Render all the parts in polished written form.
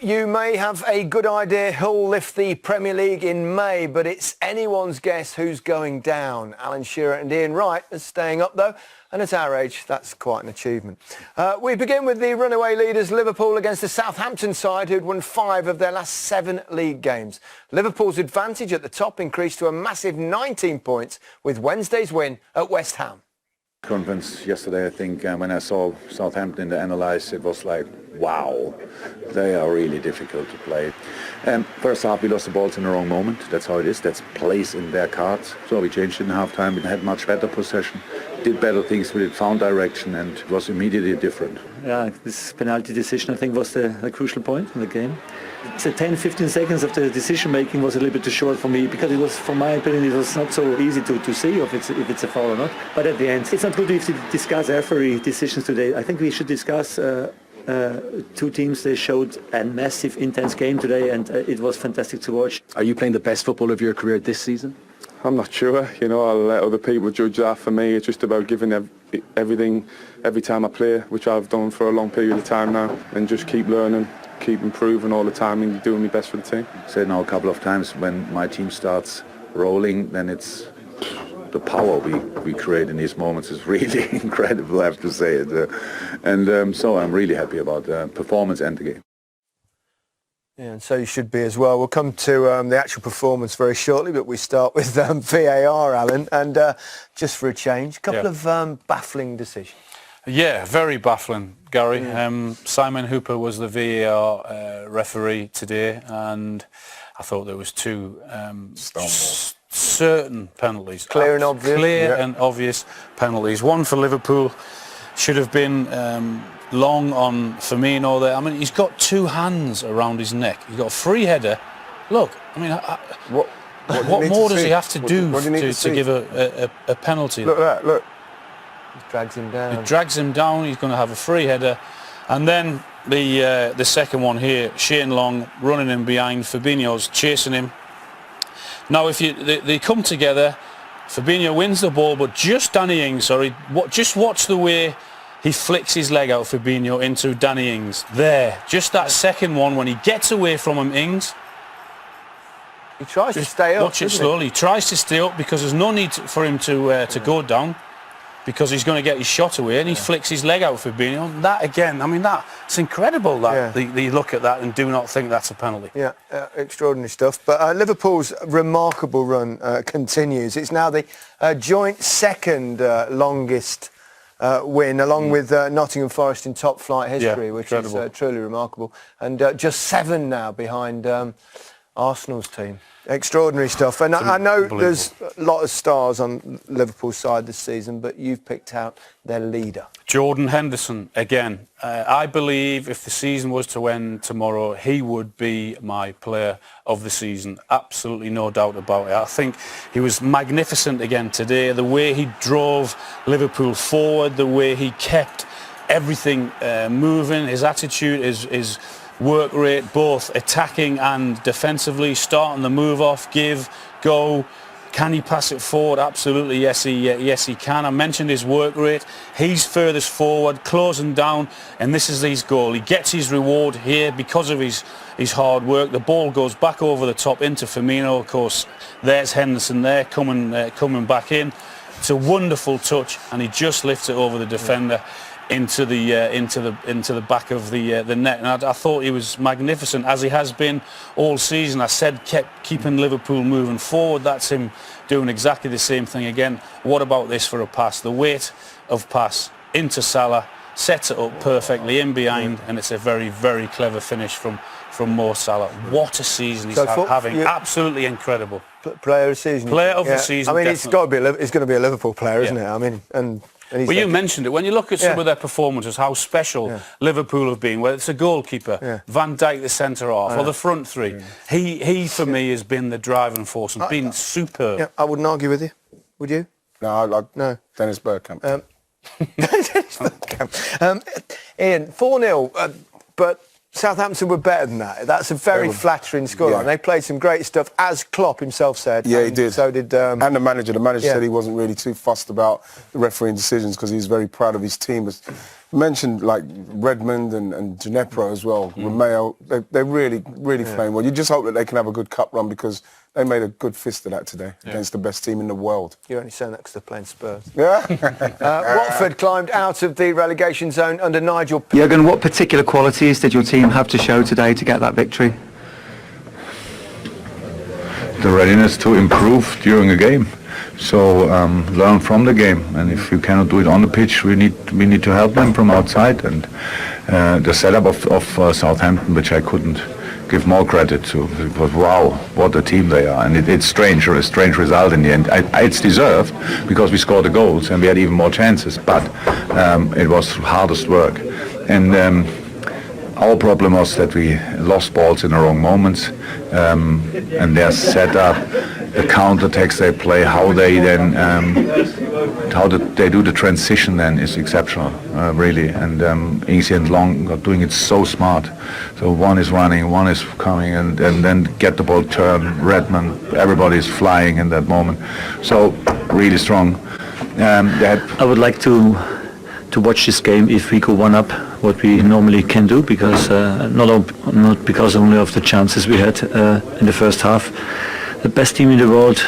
you may have a good idea who'll lift the Premier League in May, but it's anyone's guess who's going down. Alan Shearer and Ian Wright are staying up, though, and at our age, that's quite an achievement. We begin with the runaway leaders, Liverpool, against the Southampton side, who'd won 5 of their last 7 league games. Liverpool's advantage at the top increased to a massive 19 points with Wednesday's win at West Ham. Conference yesterday, I think, when I saw Southampton to analyse, it was like, wow, they are really difficult to play. First half, we lost the balls in the wrong moment. That's how it is. That's plays in their cards. So we changed it in half-time. We had much better possession, did better things with it, found direction, and it was immediately different. Yeah, this penalty decision, I think, was the crucial point in the game. The 10-15 seconds of the decision making was a little bit too short for me, because it was, from my opinion, it was not so easy to see if it's a foul or not. But at the end, it's not good if we discuss referee decisions today. I think we should discuss two teams. They showed a massive, intense game today, and it was fantastic to watch. Are you playing the best football of your career this season? I'm not sure. You know, I'll let other people judge that. For me, it's just about giving everything every time I play, which I've done for a long period of time now, and just keep learning, keep improving all the time, and doing my best for the team. I said now a couple of times, when my team starts rolling, then it's the power we create in these moments is really incredible, I have to say it. So I'm really happy about the performance and the game. Yeah, and so you should be as well. We'll come to the actual performance very shortly, but we start with VAR, Alan, and just for a change, a couple of baffling decisions. Yeah, very baffling, Gary. Simon Hooper was the VAR referee today, and I thought there was 2 certain penalties. Clear and obvious. Clear and obvious penalties. One for Liverpool, should have been long on Firmino there. I mean, he's got 2 hands around his neck. He's got a free header. Look, I mean, what more does he have to do to give a penalty? Look at that, look. He drags him down. He drags him down, he's going to have a free header. And then the second one here, Shane Long running in behind, Fabinho's chasing him. Now, if they come together, Fabinho wins the ball, but just Danny Ings, just watch the way he flicks his leg out, Fabinho, into Danny Ings. There, just that second one, when he gets away from him, Ings. He tries to stay up. Watch it slowly. He tries to stay up because there's no need for him to go down, because he's going to get his shot away, and he flicks his leg out, Fabinho. That again, I mean, it's incredible that they look at that and do not think that's a penalty. Yeah, extraordinary stuff. But Liverpool's remarkable run continues. It's now the joint second longest win, along with Nottingham Forest in top flight history, which is truly remarkable. And just 7 now behind Arsenal's team. Extraordinary stuff. And I know there's a lot of stars on Liverpool's side this season, but you've picked out their leader. Jordan Henderson, again. I believe if the season was to end tomorrow, he would be my player of the season. Absolutely no doubt about it. I think he was magnificent again today. The way he drove Liverpool forward, the way he kept everything moving, his attitude, his work rate, both attacking and defensively, starting the move off, give, go. Can he pass it forward? Absolutely, yes he can. I mentioned his work rate. He's furthest forward, closing down, and this is his goal. He gets his reward here because of his hard work. The ball goes back over the top into Firmino. Of course, there's Henderson there coming back in. It's a wonderful touch, and he just lifts it over the defender. Into the back of the net, and I thought he was magnificent, as he has been all season. I said keeping Liverpool moving forward. That's him doing exactly the same thing again. What about this for a pass? The weight of pass into Salah, sets it up perfectly in behind, and it's a very, very clever finish from Mo Salah. What a season he's having! Absolutely incredible. Player of the season. Player of the season. I mean, it's going to be a Liverpool player, isn't it? I mean, well, you mentioned it. When you look at some of their performances, how special Liverpool have been, whether it's a goalkeeper, Van Dijk the centre-half, or the front three, he for me has been the driving force and been superb. Yeah, I wouldn't argue with you. Would you? No, Dennis Bergkamp. Dennis Bergkamp. Ian, 4-0, but Southampton were better than that. That's a very flattering scoreline. Yeah. They played some great stuff, as Klopp himself said. Yeah, he did. So did... and the manager. The manager yeah. said he wasn't really too fussed about the refereeing decisions because he was very proud of his team. As mentioned, like Redmond and Ginepro as well, Romeo, they're really playing well. You just hope that they can have a good cup run because they made a good fist of that today against the best team in the world. You're only saying that because they're playing Spurs. Yeah. Watford climbed out of the relegation zone under Nigel... Jürgen, what particular qualities did your team have to show today to get that victory? The readiness to improve during a game. So learn from the game, and if you cannot do it on the pitch, we need to help them from outside. And the setup of Southampton, which I couldn't give more credit to, because wow, what a team they are, and it's strange, or a strange result in the end. It's deserved because we scored the goals and we had even more chances, but it was hardest work. And our problem was that we lost balls in the wrong moments, and their setup, the counter-attacks they play, how they then, they do the transition then is exceptional, really. And Ings and Long are doing it so smart. So one is running, one is coming, and then get the ball turned. Redmond, everybody's flying in that moment. So really strong. I would like to watch this game if we go one up, what we normally can do, because not because only of the chances we had in the first half. The best team in the world,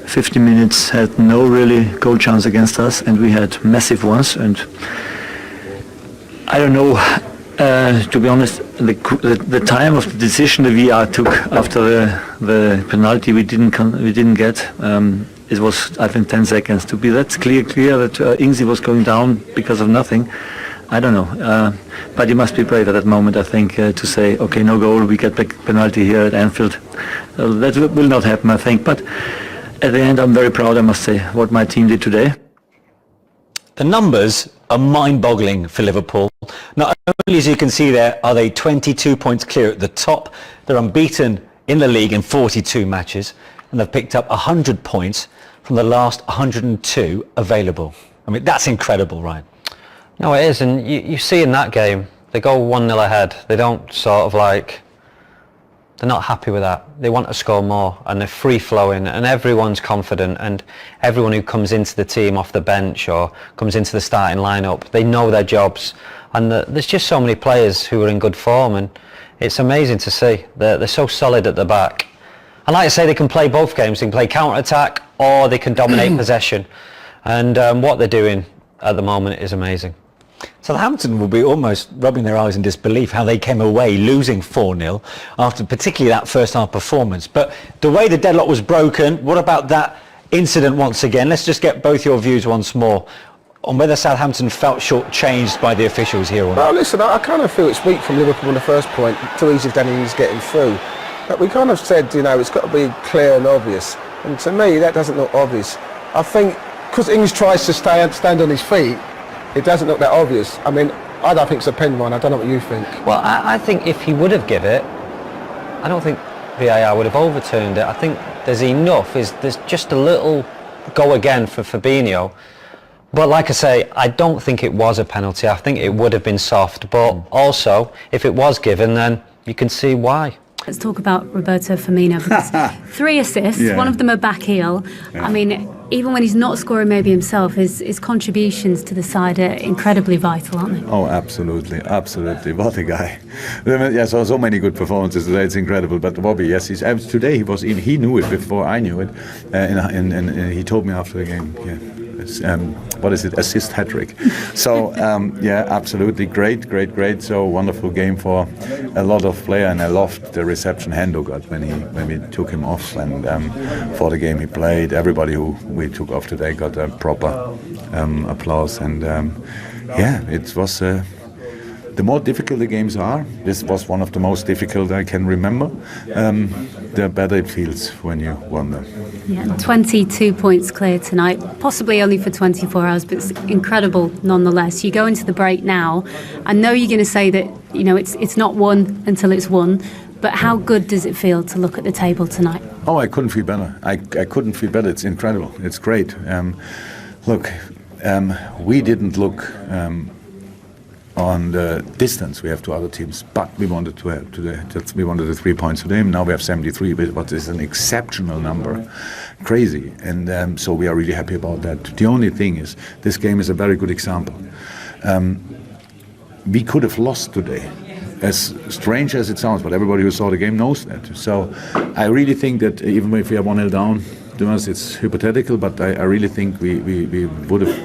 50 minutes, had no really goal chance against us, and we had massive ones. And I don't know, to be honest, the time of the decision the VR took after the penalty we didn't get. It was, I think, 10 seconds to be that clear that Ings was going down because of nothing. I don't know, but you must be brave at that moment, I think, to say, okay, no goal, we get back penalty here at Anfield. That will not happen, I think, but at the end I'm very proud, I must say, what my team did today. The numbers are mind-boggling for Liverpool. Not only, as you can see there, are they 22 points clear at the top, they're unbeaten in the league in 42 matches, and they've picked up 100 points from the last 102 available. I mean, that's incredible, right? No, it is, and you see in that game, they go 1-0 ahead. They don't sort of like, they're not happy with that. They want to score more, and they're free-flowing, and everyone's confident, and everyone who comes into the team off the bench or comes into the starting lineup, they know their jobs, and there's just so many players who are in good form, and it's amazing to see. They're so solid at the back. And like I say, they can play both games. They can play counter-attack, or they can dominate possession, and what they're doing at the moment is amazing. Southampton will be almost rubbing their eyes in disbelief how they came away losing 4-0 after particularly that first half performance. But the way the deadlock was broken, what about that incident once again? Let's just get both your views once more on whether Southampton felt shortchanged by the officials here or not. Well, listen, I kind of feel it's weak from Liverpool in the first point, too easy if Danny's getting through. But we kind of said, you know, it's got to be clear and obvious. And to me, that doesn't look obvious. I think because Ings tries to stand on his feet, it doesn't look that obvious. I mean, I don't think it's a pen one. I don't know what you think. Well, I think if he would have given it, I don't think VAR would have overturned it. I think there's enough. There's just a little go again for Fabinho. But like I say, I don't think it was a penalty. I think it would have been soft. But also, if it was given, then you can see why. Let's talk about Roberto Firmino, because 3 assists, one of them a back heel. I mean, even when he's not scoring maybe himself, his contributions to the side are incredibly vital, aren't they? Oh, absolutely, absolutely. What a guy. Yes, so many good performances today, it's incredible. But Bobby, yes, today he knew it before I knew it. And he told me after the game, what is it, assist hat-trick. So, yeah, absolutely, great. So wonderful game for a lot of players, and I loved the reception Hendo got when we took him off, and for the game he played. Everybody who we took off today got a proper applause, and yeah, it was. The more difficult the games are, this was one of the most difficult I can remember, the better it feels when you won them. Yeah, 22 points clear tonight, possibly only for 24 hours, but it's incredible nonetheless. You go into the break now. I know you're going to say that, you know, it's not won until it's won, but how good does it feel to look at the table tonight? Oh, I couldn't feel better. I couldn't feel better. It's incredible. It's great. Look, we didn't look on the distance we have to other teams, but we wanted we wanted the 3 points today. Now we have 73, but it's an exceptional number, crazy, and so we are really happy about that. The only thing is, this game is a very good example. We could have lost today, as strange as it sounds, but everybody who saw the game knows that. So I really think that even if we are 1-0 down, to be honest, it's hypothetical, but I really think we would have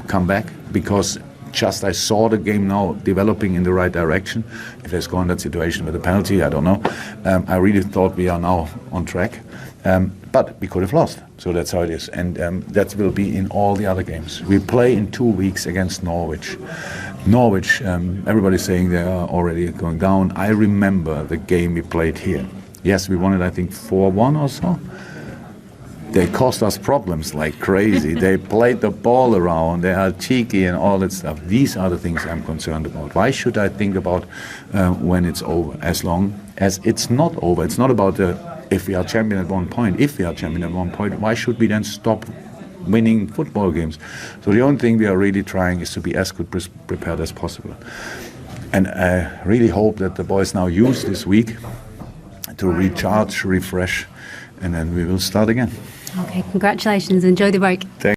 come back, because just I saw the game now developing in the right direction. If they score in that situation with a penalty, I don't know. I really thought we are now on track. But we could have lost, so that's how it is. And that will be in all the other games. We play in 2 weeks against Norwich. Norwich, everybody's saying they are already going down. I remember the game we played here. Yes, we won it, I think, 4-1 or so. They caused us problems like crazy. They played the ball around, they are cheeky and all that stuff. These are the things I'm concerned about. Why should I think about when it's over, as long as it's not over? It's not about if we are champion at one point. If we are champion at one point, why should we then stop winning football games? So the only thing we are really trying is to be as good prepared as possible. And I really hope that the boys now use this week to recharge, refresh, and then we will start again. Okay, congratulations. Enjoy the break. Thank